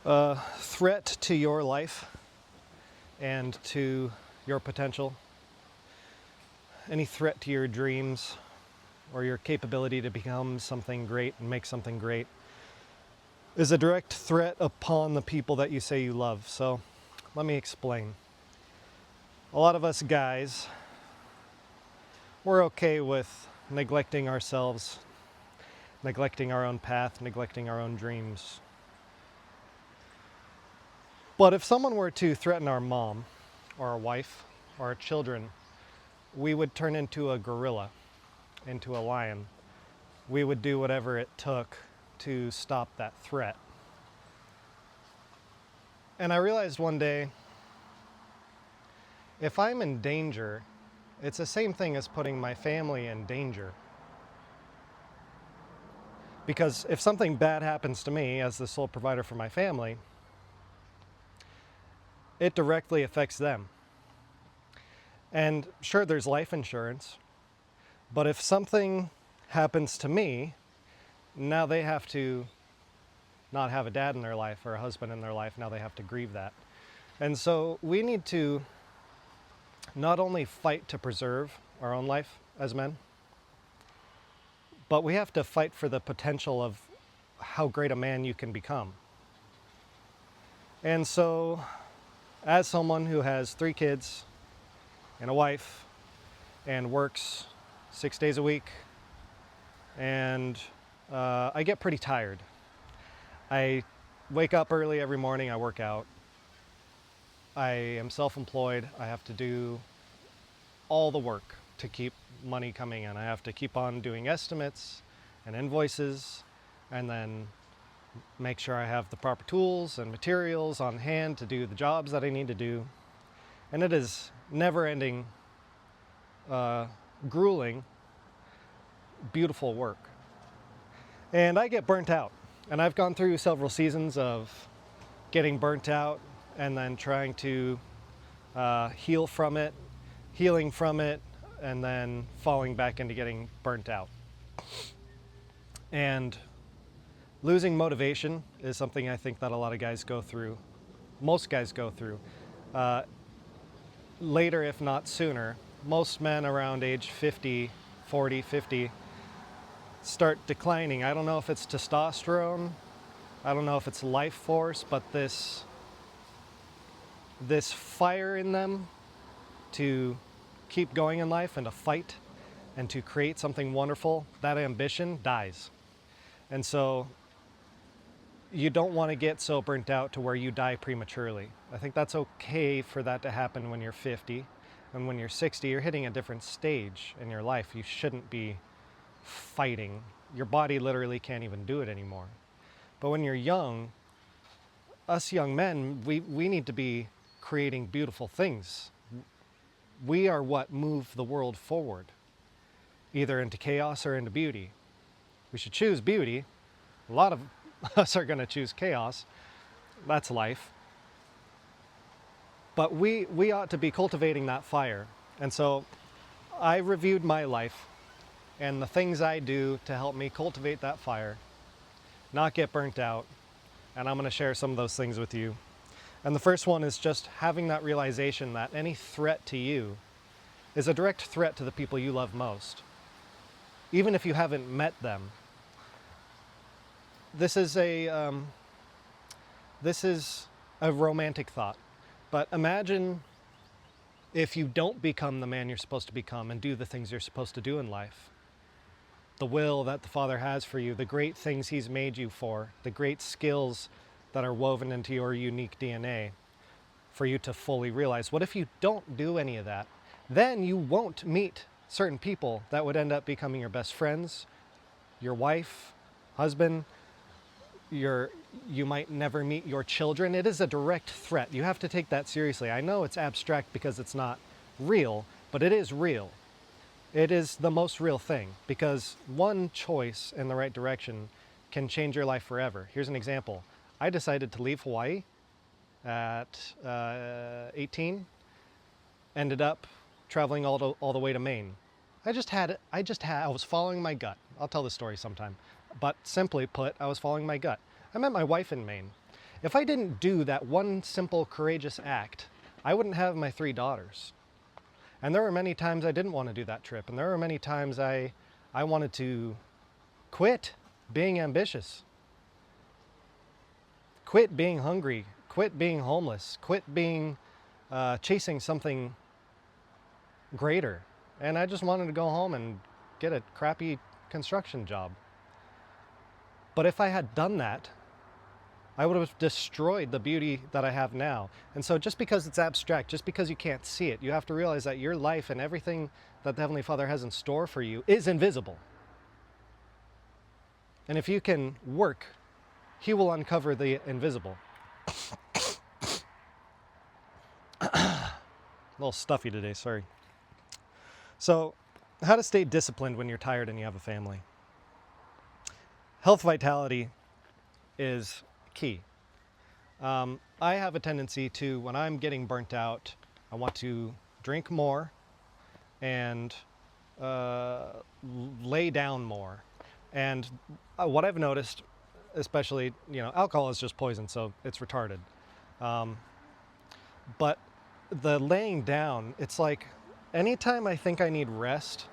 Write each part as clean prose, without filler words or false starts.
Threat to your life and to your potential, any threat to your dreams or your capability to become something great and make something great, is a direct threat upon the people that you say you love. So let me explain. A lot of us guys, we're okay with neglecting ourselves, neglecting our own path, neglecting our own dreams. But if someone were to threaten our mom or our wife or our children, we would turn into a gorilla, into a lion. We would do whatever it took to stop that threat. And I realized one day, if I'm in danger, it's the same thing as putting my family in danger. Because if something bad happens to me as the sole provider for my family, it directly affects them. And sure, there's life insurance, but if something happens to me, now they have to not have a dad in their life or a husband in their life. Now they have to grieve that. And so we need to not only fight to preserve our own life as men, but we have to fight for the potential of how great a man you can become. And so, as someone who has 3 kids and a wife and works 6 days a week, and I get pretty tired. I wake up early every morning, I work out. I am self-employed. I have to do all the work to keep money coming in. I have to keep on doing estimates and invoices, and then make sure I have the proper tools and materials on hand to do the jobs that I need to do. And it is never-ending, grueling, beautiful work. And I get burnt out. And I've gone through several seasons of getting burnt out and then trying to heal from it, healing from it, and then falling back into getting burnt out. And losing motivation is something I think that a lot of guys go through. Most guys go through. Later, if not sooner, most men around age 50, 40, 50 start declining. I don't know if it's testosterone, I don't know if it's life force, but this fire in them to keep going in life and to fight and to create something wonderful, that ambition dies. And so you don't want to get so burnt out to where you die prematurely. I think that's okay for that to happen when you're 50. And when you're 60, you're hitting a different stage in your life. You shouldn't be fighting. Your body literally can't even do it anymore. But when you're young, us young men, we need to be creating beautiful things. We are what move the world forward, either into chaos or into beauty. We should choose beauty. A lot of us are going to choose chaos. That's life. But we ought to be cultivating that fire. And so I reviewed my life and the things I do to help me cultivate that fire, not get burnt out. And I'm going to share some of those things with you. And the first one is just having that realization that any threat to you is a direct threat to the people you love most, even if you haven't met them. This is a romantic thought, but imagine if you don't become the man you're supposed to become and do the things you're supposed to do in life. The will that the Father has for you, the great things He's made you for, the great skills that are woven into your unique DNA for you to fully realize. What if you don't do any of that? Then you won't meet certain people that would end up becoming your best friends, your wife, husband. You might never meet your children. It is a direct threat. You have to take that seriously. I know it's abstract because it's not real, but it is real. It is the most real thing, because one choice in the right direction can change your life forever. Here's an example. I decided to leave Hawaii at 18, ended up traveling all the way to Maine. I was following my gut. I'll tell this story sometime. But simply put, I was following my gut. I met my wife in Maine. If I didn't do that one simple, courageous act, I wouldn't have my 3 daughters. And there were many times I didn't want to do that trip. And there were many times I wanted to quit being ambitious, quit being hungry, quit being homeless, quit being chasing something greater. And I just wanted to go home and get a crappy construction job. But if I had done that, I would have destroyed the beauty that I have now. And so just because it's abstract, just because you can't see it, you have to realize that your life and everything that the Heavenly Father has in store for you is invisible. And if you can work, He will uncover the invisible. A little stuffy today, sorry. So, how to stay disciplined when you're tired and you have a family. Health vitality is key. I have a tendency to, when I'm getting burnt out, I want to drink more and lay down more. And what I've noticed, especially, alcohol is just poison, so it's retarded. But the laying down, it's like anytime I think I need rest,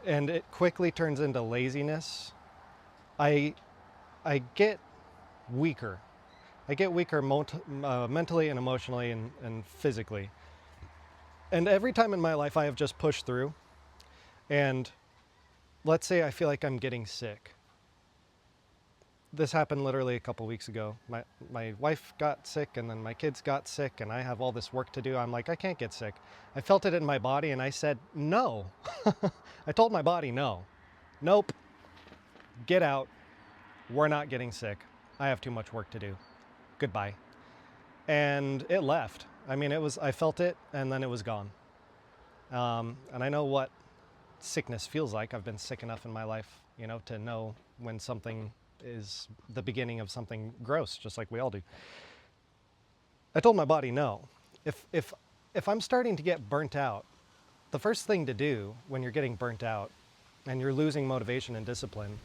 and it quickly turns into laziness, I get weaker. I get weaker mentally and emotionally and physically. And every time in my life I have just pushed through, and let's say I feel like I'm getting sick. This happened literally a couple weeks ago. My wife got sick, and then my kids got sick, and I have all this work to do. I'm like, I can't get sick. I felt it in my body, and I said, no. I told my body, no. Nope. Get out. We're not getting sick. I have too much work to do. Goodbye. And it left. I mean, I felt it, and then it was gone. And I know what sickness feels like. I've been sick enough in my life, to know when something is the beginning of something gross, just like we all do. I told my body no. If I'm starting to get burnt out, the first thing to do when you're getting burnt out and you're losing motivation and discipline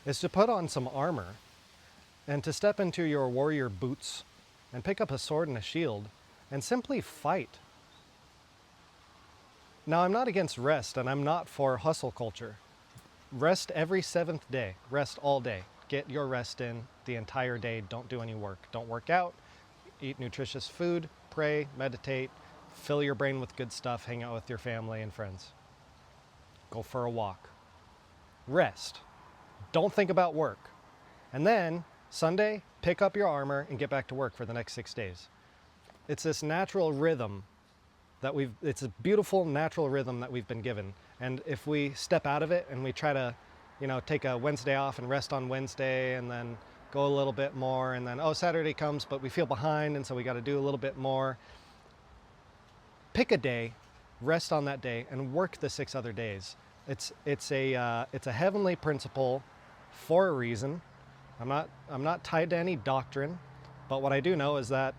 is to put on some armor and to step into your warrior boots and pick up a sword and a shield and simply fight. Now, I'm not against rest, and I'm not for hustle culture. Rest every 7th day. Rest all day. Get your rest in the entire day. Don't do any work. Don't work out. Eat nutritious food. Pray. Meditate. Fill your brain with good stuff. Hang out with your family and friends. Go for a walk. Rest. Don't think about work. And then, Sunday, pick up your armor and get back to work for the next 6 days. It's this natural rhythm it's a beautiful natural rhythm that we've been given. And if we step out of it and we try to, take a Wednesday off and rest on Wednesday and then go a little bit more, and then, Saturday comes, but we feel behind, and so we got to do a little bit more. Pick a day, rest on that day, and work the 6 other days. It's a heavenly principle for a reason. I'm not tied to any doctrine, but what I do know is that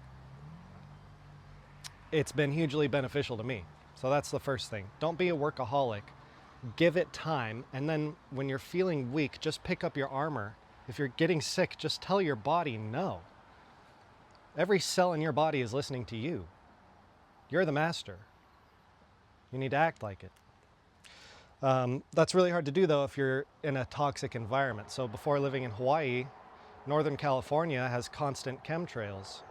it's been hugely beneficial to me. So that's the first thing. Don't be a workaholic. Give it time, and then when you're feeling weak, just pick up your armor. If you're getting sick, just tell your body no. Every cell in your body is listening to you. You're the master. You need to act like it. That's really hard to do, though, if you're in a toxic environment. So before living in Hawaii, Northern California has constant chemtrails,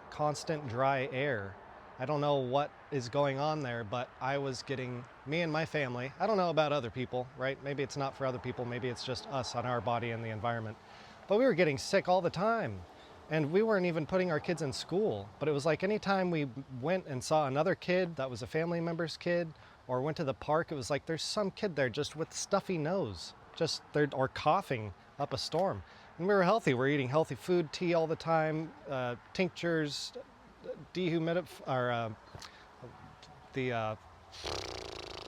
constant dry air. I don't know what is going on there, but I was getting, me and my family, I don't know about other people, right? Maybe it's not for other people. Maybe it's just us on our body and the environment. But we were getting sick all the time. And we weren't even putting our kids in school. But it was like anytime we went and saw another kid that was a family member's kid, or went to the park, it was like there's some kid there just with stuffy nose, or coughing up a storm. And we were healthy. We're eating healthy food, tea all the time, tinctures, the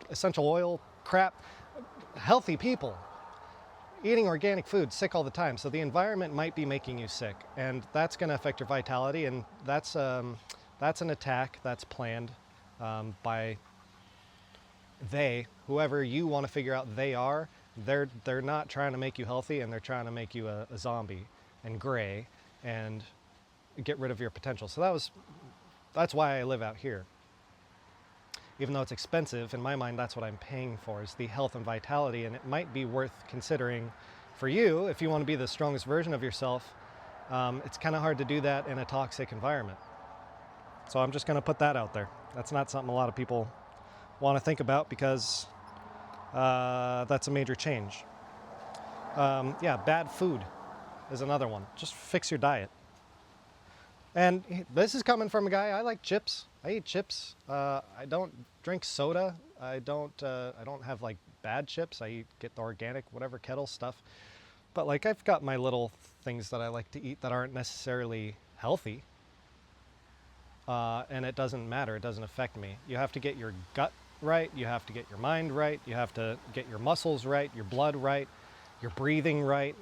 essential oil crap. Healthy people eating organic food, sick all the time. So the environment might be making you sick, and that's going to affect your vitality. And that's an attack that's planned by whoever you want to figure out they are. They're not trying to make you healthy, and they're trying to make you a zombie and gray and get rid of your potential. So that's why I live out here. Even though it's expensive, in my mind, that's what I'm paying for, is the health and vitality. And it might be worth considering for you if you want to be the strongest version of yourself. It's kind of hard to do that in a toxic environment. So I'm just going to put that out there. That's not something a lot of people want to think about, because that's a major change. Bad food is another one. Just fix your diet. And this is coming from a guy, I like chips. I eat chips. I don't drink soda. I don't have like bad chips. I get the organic, whatever, kettle stuff. But like, I've got my little things that I like to eat that aren't necessarily healthy. And it doesn't matter. It doesn't affect me. You have to get your gut right. You have to get your mind right. You have to get your muscles right, your blood right, your breathing right.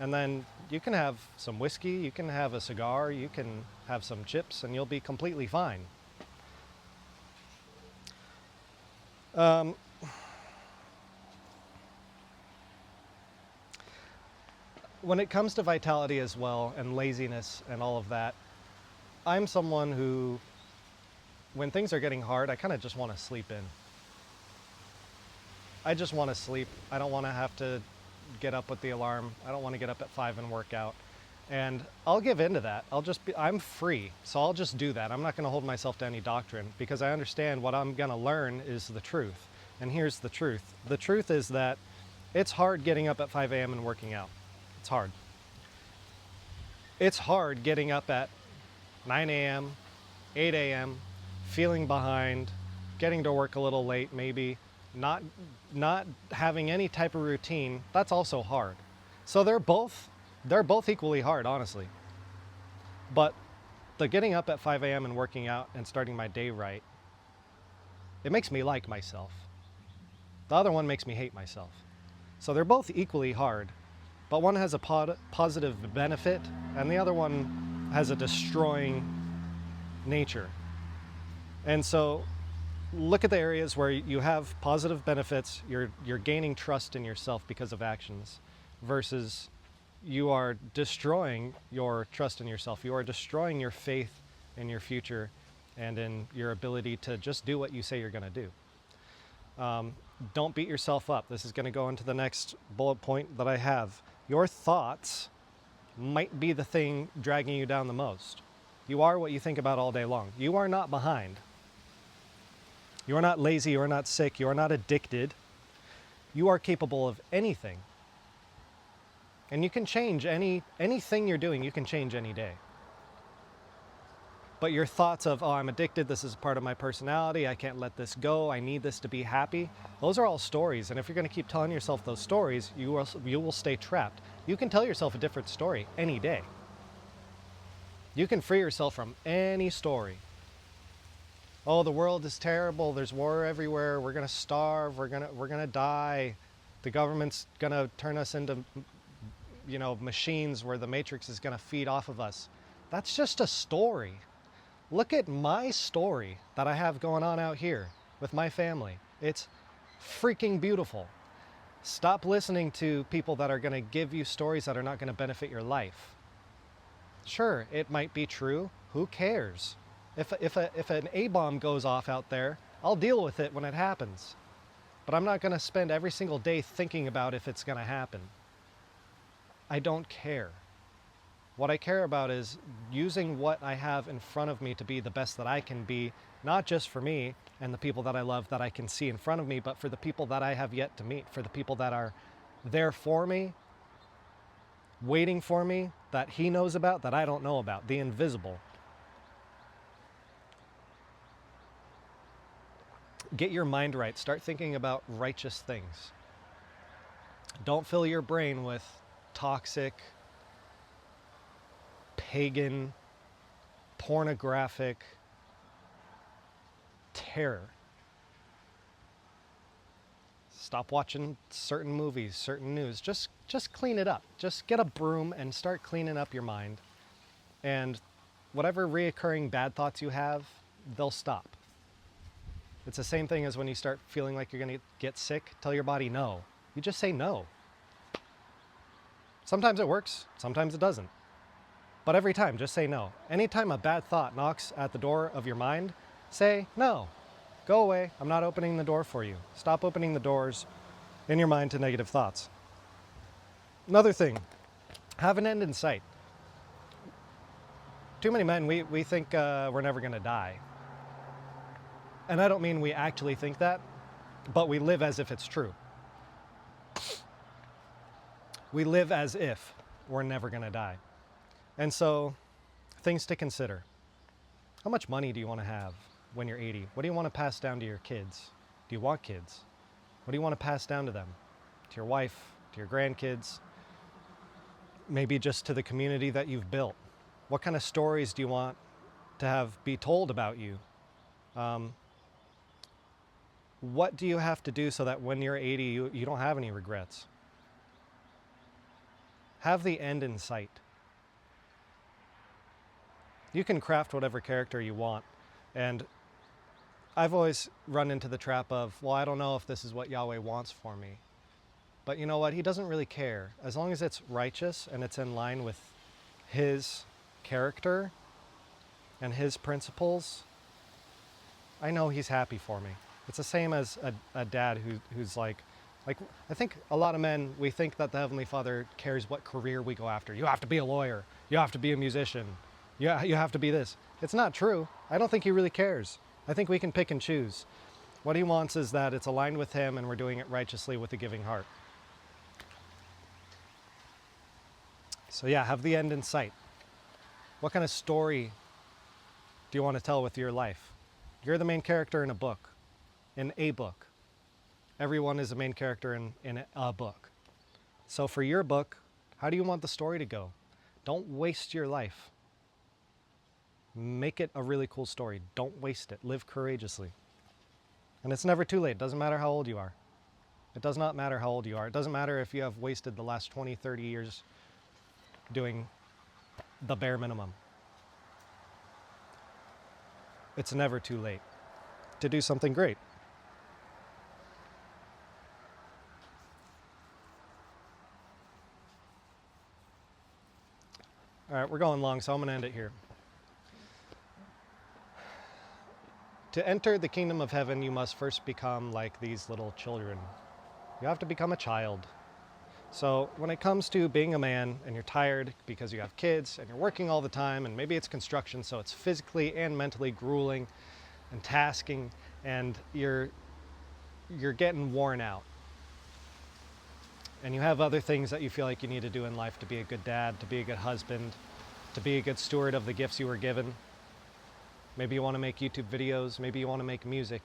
And then you can have some whiskey, you can have a cigar, you can have some chips, and you'll be completely fine. When it comes to vitality as well, and laziness and all of that, I'm someone who, when things are getting hard, I kind of just want to sleep in. I just want to sleep. I don't want to have to get up with the alarm. I don't want to get up at 5 and work out. And I'll give in to that. I'm free, so I'll just do that. I'm not going to hold myself to any doctrine, because I understand what I'm going to learn is the truth. And here's the truth. The truth is that it's hard getting up at 5 a.m. and working out. It's hard. It's hard getting up at 9 a.m., 8 a.m., feeling behind, getting to work a little late maybe, not having any type of routine. That's also hard. So they're both equally hard, honestly. But the getting up at 5 a.m. and working out and starting my day right, it makes me like myself. The other one makes me hate myself. So they're both equally hard, but one has a positive benefit and the other one has a destroying nature. And so look at the areas where you have positive benefits, you're gaining trust in yourself because of actions, versus you are destroying your trust in yourself. You are destroying your faith in your future and in your ability to just do what you say you're going to do. Don't beat yourself up. This is going to go into the next bullet point that I have. Your thoughts might be the thing dragging you down the most. You are what you think about all day long. You are not behind. You are not lazy. You are not sick. You are not addicted. You are capable of anything. And you can change anything you're doing, you can change any day. But your thoughts of, oh, I'm addicted, this is part of my personality, I can't let this go, I need this to be happy, those are all stories. And if you're going to keep telling yourself those stories, you will stay trapped. You can tell yourself a different story any day. You can free yourself from any story. Oh, the world is terrible, there's war everywhere, we're going to starve, we're going to die, the government's going to turn us into machines where the matrix is going to feed off of us. That's just a story. Look at my story that I have going on out here with my family. It's freaking beautiful. Stop listening to people that are going to give you stories that are not going to benefit your life. Sure, it might be true. Who cares? If an A-bomb goes off out there, I'll deal with it when it happens. But I'm not going to spend every single day thinking about if it's going to happen. I don't care. What I care about is using what I have in front of me to be the best that I can be, not just for me and the people that I love that I can see in front of me, but for the people that I have yet to meet, for the people that are there for me, waiting for me, that he knows about, that I don't know about, the invisible. Get your mind right. Start thinking about righteous things. Don't fill your brain with toxic, pagan, pornographic terror. Stop watching certain movies, certain news. Just clean it up. Just get a broom and start cleaning up your mind. And whatever reoccurring bad thoughts you have, they'll stop. It's the same thing as when you start feeling like you're going to get sick. Tell your body no. You just say no. Sometimes it works, sometimes it doesn't. But every time, just say no. Anytime a bad thought knocks at the door of your mind, say no. Go away. I'm not opening the door for you. Stop opening the doors in your mind to negative thoughts. Another thing, have an end in sight. Too many men, we think we're never going to die. And I don't mean we actually think that, but we live as if it's true. We live as if we're never going to die. And so, things to consider. How much money do you want to have when you're 80? What do you want to pass down to your kids? Do you want kids? What do you want to pass down to them? To your wife, to your grandkids? Maybe just to the community that you've built. What kind of stories do you want to be told about you? What do you have to do so that when you're 80, you don't have any regrets? Have the end in sight. You can craft whatever character you want. And I've always run into the trap of, well, I don't know if this is what Yahweh wants for me. But you know what? He doesn't really care. As long as it's righteous and it's in line with his character and his principles, I know he's happy for me. It's the same as a dad who's like, I think a lot of men, we think that the Heavenly Father cares what career we go after. You have to be a lawyer. You have to be a musician. You have to be this. It's not true. I don't think he really cares. I think we can pick and choose. What he wants is that it's aligned with him and we're doing it righteously with a giving heart. So yeah, have the end in sight. What kind of story do you want to tell with your life? You're the main character in a book. In a book. Everyone is a main character in a book. So for your book, how do you want the story to go? Don't waste your life. Make it a really cool story. Don't waste it. Live courageously. And it's never too late. It doesn't matter how old you are. It does not matter how old you are. It doesn't matter if you have wasted the last 20, 30 years doing the bare minimum. It's never too late to do something great. All right, we're going long, so I'm going to end it here. To enter the kingdom of heaven, you must first become like these little children. You have to become a child. So when it comes to being a man and you're tired because you have kids and you're working all the time, and maybe it's construction, so it's physically and mentally grueling and tasking, and you're getting worn out. And you have other things that you feel like you need to do in life to be a good dad, to be a good husband, to be a good steward of the gifts you were given. Maybe you want to make YouTube videos, maybe you want to make music,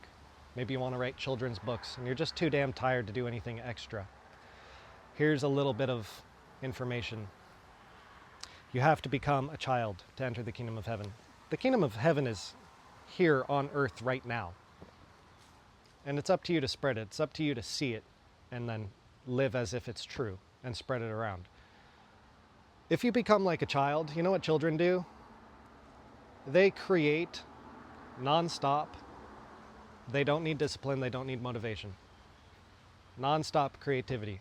maybe you want to write children's books, and you're just too damn tired to do anything extra. Here's a little bit of information. You have to become a child to enter the kingdom of heaven. The kingdom of heaven is here on earth right now. And it's up to you to spread it. It's up to you to see it and then live as if it's true and spread it around. If you become like a child, you know what children do? They create nonstop. They don't need discipline. They don't need motivation. Nonstop creativity.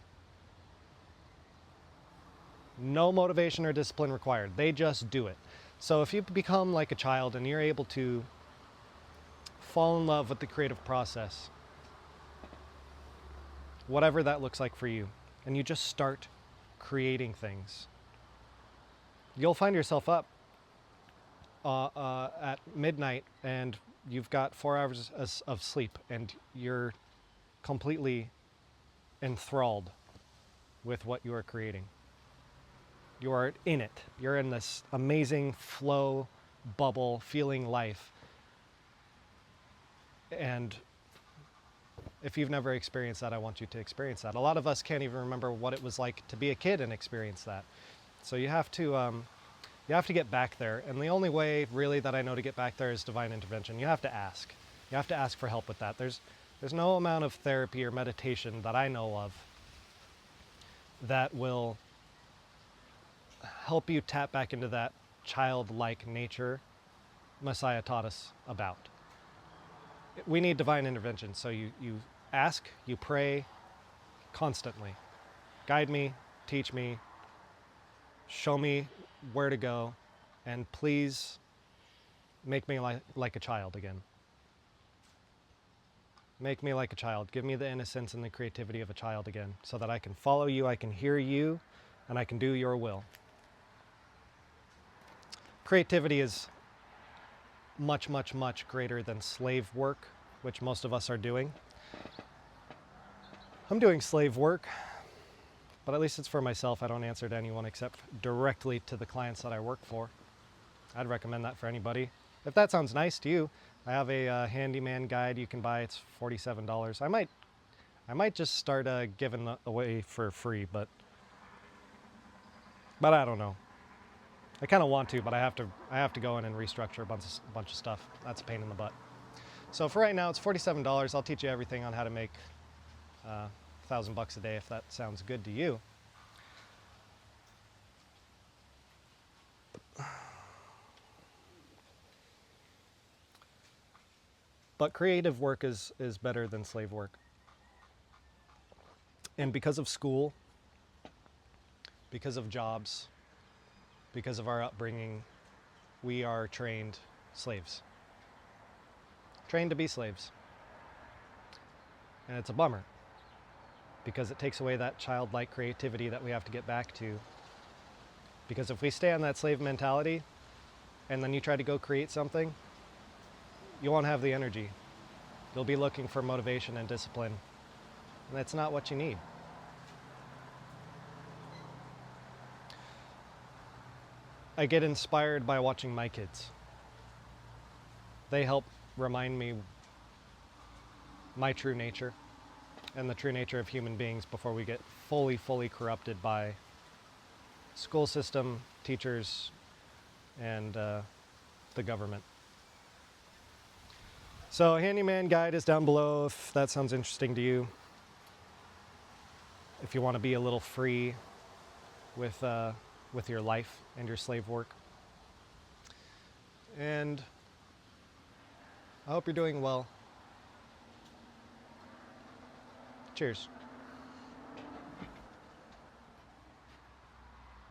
No motivation or discipline required. They just do it. So if you become like a child and you're able to fall in love with the creative process, whatever that looks like for you, and you just start creating things, you'll find yourself up at midnight and you've got 4 hours of sleep and you're completely enthralled with what you are creating. You are in it. You're in this amazing flow bubble, feeling life. And if you've never experienced that, I want you to experience that. A lot of us can't even remember what it was like to be a kid and experience that. So you have to get back there. And the only way really that I know to get back there is divine intervention. You have to ask. You have to ask for help with that. There's no amount of therapy or meditation that I know of that will help you tap back into that childlike nature Messiah taught us about. We need divine intervention. So you ask, you pray, constantly. Guide me, teach me, show me where to go, and please make me like a child again. Make me like a child. Give me the innocence and the creativity of a child again, so that I can follow you, I can hear you, and I can do your will. Creativity is much, much, much greater than slave work, which most of us are doing. I'm doing slave work, but at least it's for myself. I don't answer to anyone except directly to the clients that I work for. I'd recommend that for anybody. If that sounds nice to you, I have a handyman guide you can buy. It's $47. I might just start giving away for free, but I don't know. I kind of want to, but I have to go in and restructure a bunch of stuff. That's a pain in the butt. So for right now, it's $47. I'll teach you everything on how to make $1,000 a day, if that sounds good to you. But creative work is better than slave work. And because of school, because of jobs, because of our upbringing, we are trained slaves. Trained to be slaves. And it's a bummer, because it takes away that childlike creativity that we have to get back to. Because if we stay on that slave mentality, and then you try to go create something, you won't have the energy. You'll be looking for motivation and discipline, and that's not what you need. I get inspired by watching my kids. They help remind me my true nature and the true nature of human beings before we get fully corrupted by school system, teachers, and the government. So handyman guide is down below if that sounds interesting to you. If you want to be a little free with your life and your slave work. And I hope you're doing well. Cheers.